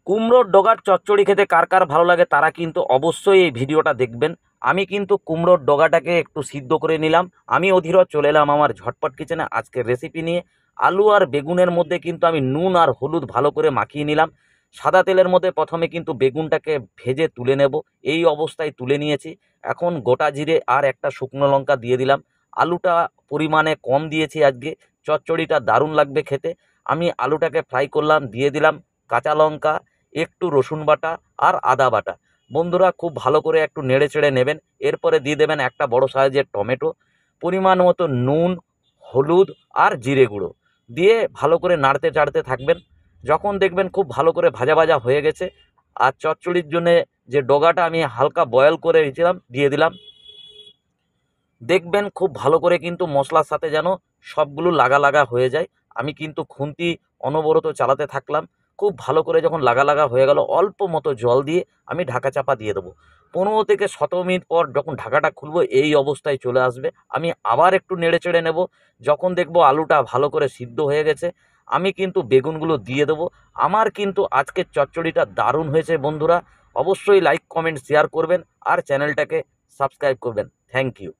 কুমড়োর ডগার চচ্চড়ি খেতে কার কার ভালো লাগে তারা কিন্তু অবশ্যই এই ভিডিওটা দেখবেন। আমি কিন্তু কুমড়োর ডগাটাকে একটু সিদ্ধ করে নিলাম। আমি অধীরজ চলে এলাম আমার ঝটপট কিচেনে আজকের রেসিপি নিয়ে। আলু আর বেগুনের মধ্যে কিন্তু আমি নুন আর হলুদ ভালো করে মাখিয়ে নিলাম। সাদা তেলের মধ্যে প্রথমে কিন্তু বেগুনটাকে ভেজে তুলে নেব। এই অবস্থায় তুলে নিয়েছি। এখন গোটা জিরে আর একটা শুকনো লঙ্কা দিয়ে দিলাম। আলুটা পরিমাণে কম দিয়েছি আজকে, চচ্চড়িটা দারুণ লাগবে খেতে। আমি আলুটাকে ফ্রাই করলাম, দিয়ে দিলাম কাঁচা লঙ্কা, একটু রসুন বাটা আর আদা বাটা। বন্ধুরা খুব ভালো করে একটু নেড়ে চেড়ে নেবেন। এরপরে দিয়ে দেবেন একটা বড় সাইজের টমেটো, পরিমাণ মতো নুন, হলুদ আর জিরে গুঁড়ো দিয়ে ভালো করে নাড়তে চাড়তে থাকবেন। যখন দেখবেন খুব ভালো করে ভাজা ভাজা হয়ে গেছে, আর চচ্চড়ির জন্যে যে ডগাটা আমি হালকা বয়েল করে রেখেছিলাম দিয়ে দিলাম। দেখবেন খুব ভালো করে কিন্তু মশলার সাথে যেন সবগুলো লাগা লাগা হয়ে যায়। আমি কিন্তু খুন্তি অনবরত চালাতে থাকলাম। খুব ভালো করে যখন লাগা লাগা হয়ে গেল, অল্প মতো জল দিয়ে আমি ঢাকা চাপা দিয়ে দেবো। 15 থেকে 17 মিনিট পর যখন ঢাকাটা খুলবো এই অবস্থায় চলে আসবে। আমি আবার একটু নেড়ে চেড়ে নেব। যখন দেখবো আলুটা ভালো করে সিদ্ধ হয়ে গেছে, আমি কিন্তু বেগুনগুলো দিয়ে দেবো। আমার কিন্তু আজকের চচ্চড়িটা দারুণ হয়েছে বন্ধুরা। অবশ্যই লাইক কমেন্ট শেয়ার করবেন আর চ্যানেলটাকে সাবস্ক্রাইব করবেন। Thank you.